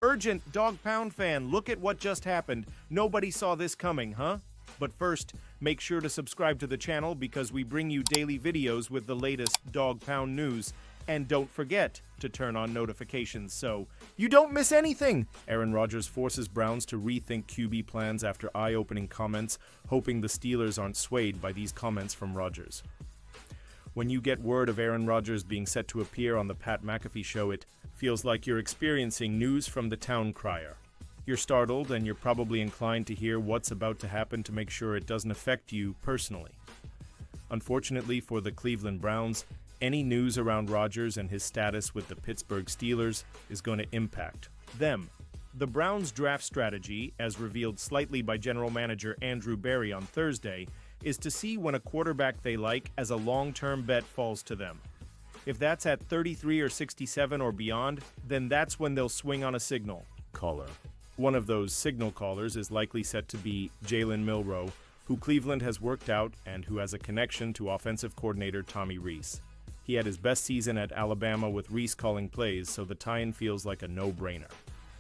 Urgent, Dog Pound fan, look at what just happened. Nobody saw this coming, huh? But first, make sure to subscribe to the channel because we bring you daily videos with the latest Dog Pound news. And don't forget to turn on notifications so you don't miss anything. Aaron Rodgers forces Browns to rethink QB plans after eye-opening comments, hoping the Steelers aren't swayed by these comments from Rodgers. When you get word of Aaron Rodgers being set to appear on the Pat McAfee show, it feels like you're experiencing news from the town crier. You're startled and you're probably inclined to hear what's about to happen to make sure it doesn't affect you personally. Unfortunately for the Cleveland Browns, any news around Rodgers and his status with the Pittsburgh Steelers is going to impact them. The Browns' draft strategy, as revealed slightly by general manager Andrew Berry on Thursday, is to see when a quarterback they like as a long-term bet falls to them. If that's at 33 or 67 or beyond, then that's when they'll swing on a signal caller. One of those signal callers is likely set to be Jalen Milroe, who Cleveland has worked out and who has a connection to offensive coordinator Tommy Rees. He had his best season at Alabama with Rees calling plays, so the tie-in feels like a no-brainer.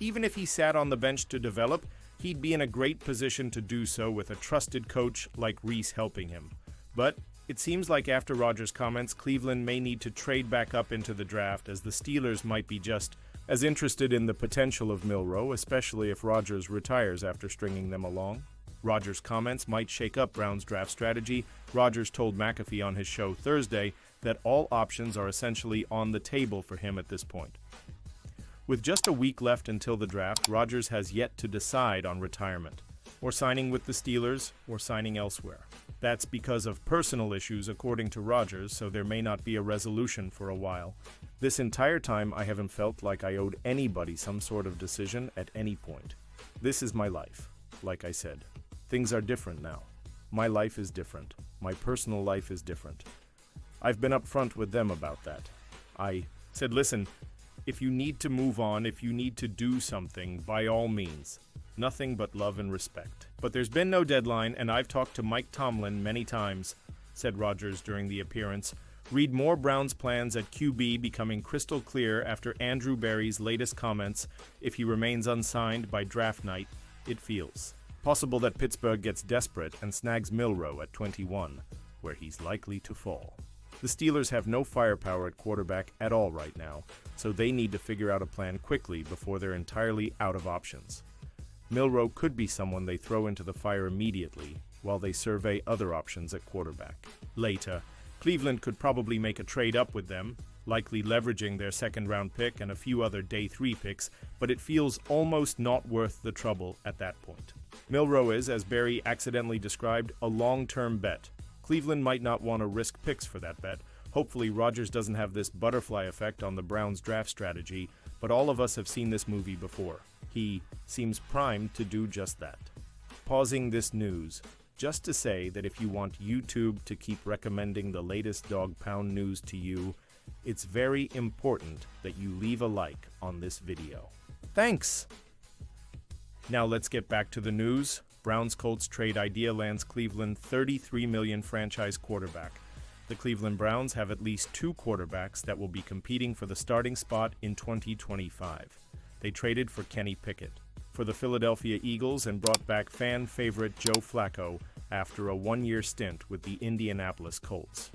Even if he sat on the bench to develop, he'd be in a great position to do so with a trusted coach like Rees helping him. But it seems like after Rodgers' comments, Cleveland may need to trade back up into the draft, as the Steelers might be just as interested in the potential of Milroe, especially if Rodgers retires after stringing them along. Rodgers' comments might shake up Brown's draft strategy. Rodgers told McAfee on his show Thursday that all options are essentially on the table for him at this point. With just a week left until the draft, Rodgers has yet to decide on retirement, or signing with the Steelers, or signing elsewhere. That's because of personal issues, according to Rodgers, so there may not be a resolution for a while. This entire time, I haven't felt like I owed anybody some sort of decision at any point. This is my life, like I said. Things are different now. My life is different. My personal life is different. I've been upfront with them about that. I said, listen, if you need to move on, if you need to do something, by all means. Nothing but love and respect. But there's been no deadline, and I've talked to Mike Tomlin many times, said Rodgers during the appearance. Read more Browns' plans at QB becoming crystal clear after Andrew Berry's latest comments. If he remains unsigned by draft night, it feels possible that Pittsburgh gets desperate and snags Milroe at 21, where he's likely to fall. The Steelers have no firepower at quarterback at all right now, so they need to figure out a plan quickly before they're entirely out of options. Milroe could be someone they throw into the fire immediately while they survey other options at quarterback. Later, Cleveland could probably make a trade up with them, likely leveraging their second-round pick and a few other day 3 picks, but it feels almost not worth the trouble at that point. Milroe is, as Berry accidentally described, a long-term bet. Cleveland might not want to risk picks for that bet. Hopefully, Rodgers doesn't have this butterfly effect on the Browns' draft strategy, but all of us have seen this movie before. He seems primed to do just that. Pausing this news, just to say that if you want YouTube to keep recommending the latest Dog Pound news to you, it's very important that you leave a like on this video. Thanks! Now let's get back to the news. Browns-Colts trade idea lands Cleveland $33 million franchise quarterback. The Cleveland Browns have at least 2 quarterbacks that will be competing for the starting spot in 2025. They traded for Kenny Pickett for the Philadelphia Eagles and brought back fan favorite Joe Flacco after a 1-year stint with the Indianapolis Colts.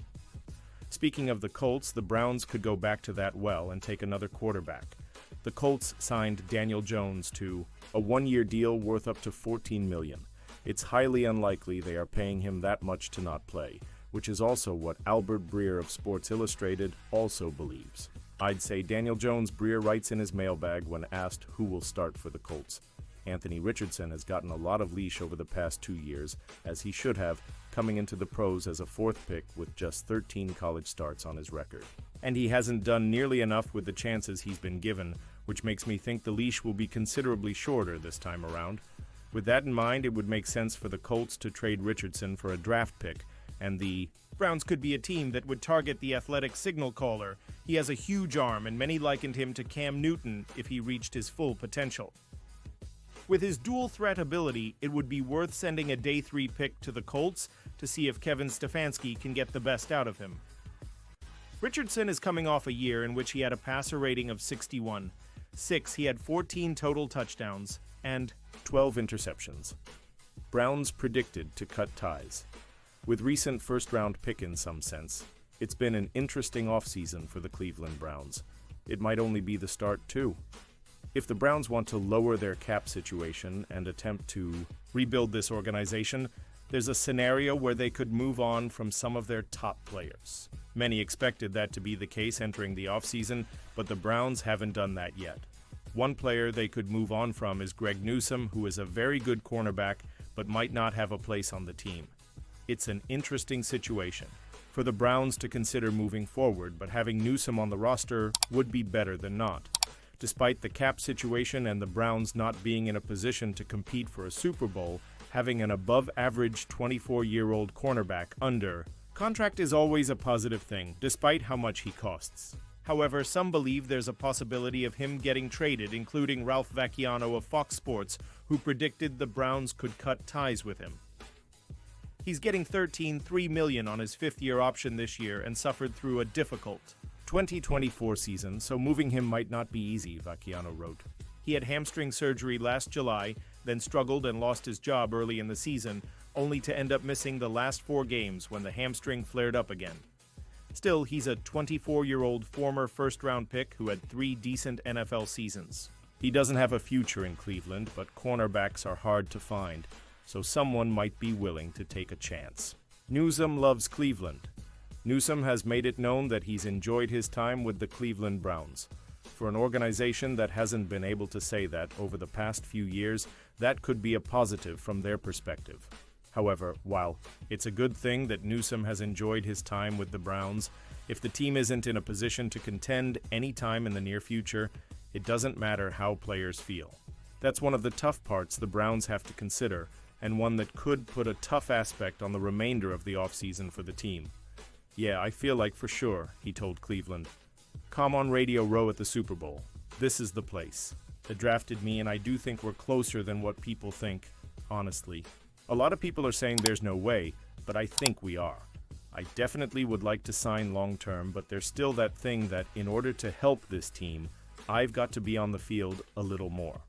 Speaking of the Colts, the Browns could go back to that well and take another quarterback. The Colts signed Daniel Jones to a 1-year deal worth up to $14 million. It's highly unlikely they are paying him that much to not play, which is also what Albert Breer of Sports Illustrated also believes. I'd say Daniel Jones, Breer writes in his mailbag when asked who will start for the Colts. Anthony Richardson has gotten a lot of leash over the past 2 years, as he should have, coming into the pros as a 4th pick with just 13 college starts on his record. And he hasn't done nearly enough with the chances he's been given, which makes me think the leash will be considerably shorter this time around. With that in mind, it would make sense for the Colts to trade Richardson for a draft pick, and the Browns could be a team that would target the athletic signal caller. He has a huge arm, and many likened him to Cam Newton if he reached his full potential. With his dual threat ability, it would be worth sending a day 3 pick to the Colts to see if Kevin Stefanski can get the best out of him. Richardson is coming off a year in which he had a passer rating of 61. 6, he had 14 total touchdowns and 12 interceptions. Browns predicted to cut ties. With recent first-round pick in some sense, it's been an interesting offseason for the Cleveland Browns. It might only be the start, too. If the Browns want to lower their cap situation and attempt to rebuild this organization, there's a scenario where they could move on from some of their top players. Many expected that to be the case entering the offseason, but the Browns haven't done that yet. One player they could move on from is Greg Newsome, who is a very good cornerback, but might not have a place on the team. It's an interesting situation for the Browns to consider moving forward, but having Newsome on the roster would be better than not. Despite the cap situation and the Browns not being in a position to compete for a Super Bowl, having an above-average 24-year-old cornerback under contract is always a positive thing, despite how much he costs. However, some believe there's a possibility of him getting traded, including Ralph Vacchiano of Fox Sports, who predicted the Browns could cut ties with him. He's getting $13.3 million on his fifth-year option this year and suffered through a difficult 2024 season, so moving him might not be easy, Vacchiano wrote. He had hamstring surgery last July, then struggled and lost his job early in the season, only to end up missing the last 4 games when the hamstring flared up again. Still, he's a 24-year-old former first-round pick who had 3 decent NFL seasons. He doesn't have a future in Cleveland, but cornerbacks are hard to find, so someone might be willing to take a chance. Newsome loves Cleveland. Newsome has made it known that he's enjoyed his time with the Cleveland Browns. For an organization that hasn't been able to say that over the past few years, that could be a positive from their perspective. However, while it's a good thing that Newsome has enjoyed his time with the Browns, if the team isn't in a position to contend any time in the near future, it doesn't matter how players feel. That's one of the tough parts the Browns have to consider, and one that could put a tough aspect on the remainder of the offseason for the team. "Yeah, I feel like for sure," he told Cleveland. "Come on Radio Row at the Super Bowl. This is the place. They drafted me, and I do think we're closer than what people think, honestly. A lot of people are saying there's no way, but I think we are. I definitely would like to sign long-term, but there's still that thing that in order to help this team, I've got to be on the field a little more.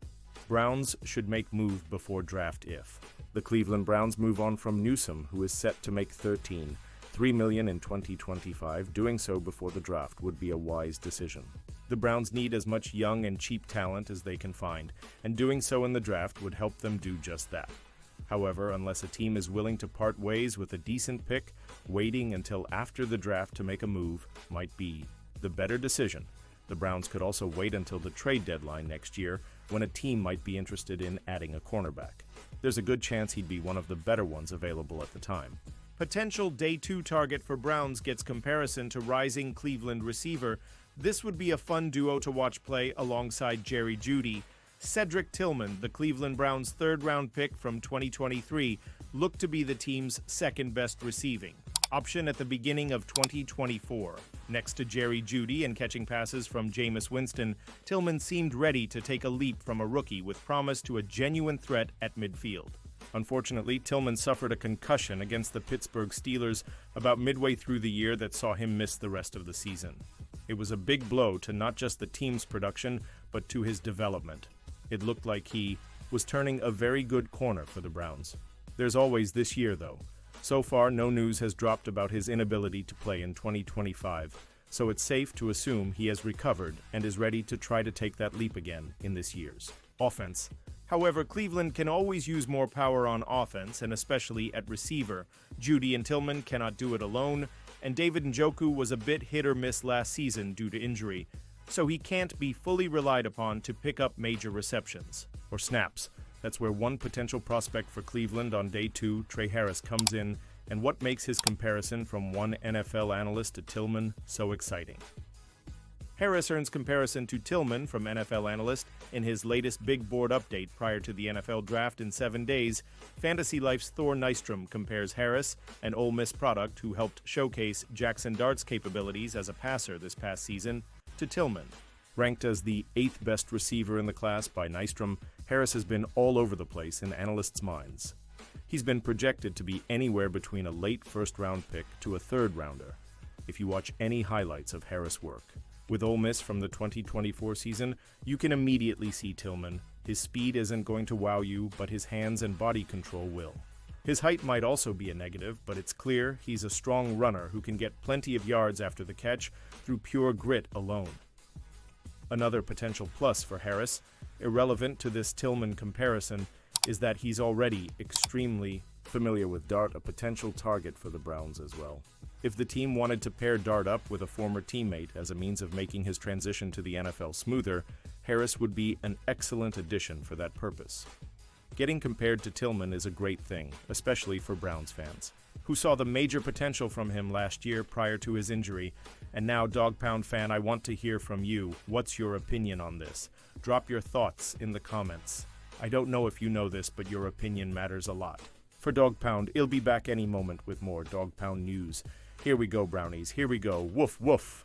Browns should make move before draft if the Cleveland Browns move on from Newsome, who is set to make $13.3 million in 2025. Doing so before the draft would be a wise decision. The Browns need as much young and cheap talent as they can find, and doing so in the draft would help them do just that. However, unless a team is willing to part ways with a decent pick, waiting until after the draft to make a move might be the better decision. The Browns could also wait until the trade deadline next year, when a team might be interested in adding a cornerback. There's a good chance he'd be one of the better ones available at the time. Potential Day 2 target for Browns gets comparison to rising Cleveland receiver. This would be a fun duo to watch play alongside Jerry Jeudy. Cedric Tillman, the Cleveland Browns' third-round pick from 2023, looked to be the team's second-best receiving option at the beginning of 2024. Next to Jerry Jeudy and catching passes from Jameis Winston, Tillman seemed ready to take a leap from a rookie with promise to a genuine threat at midfield. Unfortunately, Tillman suffered a concussion against the Pittsburgh Steelers about midway through the year that saw him miss the rest of the season. It was a big blow to not just the team's production, but to his development. It looked like he was turning a very good corner for the Browns. There's always this year, though. So far, no news has dropped about his inability to play in 2025, so it's safe to assume he has recovered and is ready to try to take that leap again in this year's offense. However, Cleveland can always use more power on offense, and especially at receiver. Jeudy and Tillman cannot do it alone, and David Njoku was a bit hit or miss last season due to injury, so he can't be fully relied upon to pick up major receptions or snaps. That's where one potential prospect for Cleveland on Day 2, Trey Harris, comes in, and what makes his comparison from one NFL analyst to Tillman so exciting. Harris earns comparison to Tillman from NFL analyst in his latest big board update prior to the NFL draft in 7 days. Fantasy Life's Thor Nystrom compares Harris, an Ole Miss product who helped showcase Jackson Dart's capabilities as a passer this past season, to Tillman. Ranked as the 8th best receiver in the class by Nystrom, Harris has been all over the place in analysts' minds. He's been projected to be anywhere between a late first-round pick to a third-rounder, if you watch any highlights of Harris' work. With Ole Miss from the 2024 season, you can immediately see Tillman. His speed isn't going to wow you, but his hands and body control will. His height might also be a negative, but it's clear he's a strong runner who can get plenty of yards after the catch through pure grit alone. Another potential plus for Harris, irrelevant to this Tillman comparison, is that he's already extremely familiar with Dart, a potential target for the Browns as well. If the team wanted to pair Dart up with a former teammate as a means of making his transition to the NFL smoother, Harris would be an excellent addition for that purpose. Getting compared to Tillman is a great thing, especially for Browns fans, who saw the major potential from him last year prior to his injury. And now, Dog Pound fan, I want to hear from you. What's your opinion on this? Drop your thoughts in the comments. I don't know if you know this, but your opinion matters a lot. For Dog Pound, he'll be back any moment with more Dog Pound news. Here we go, Brownies. Here we go. Woof, woof.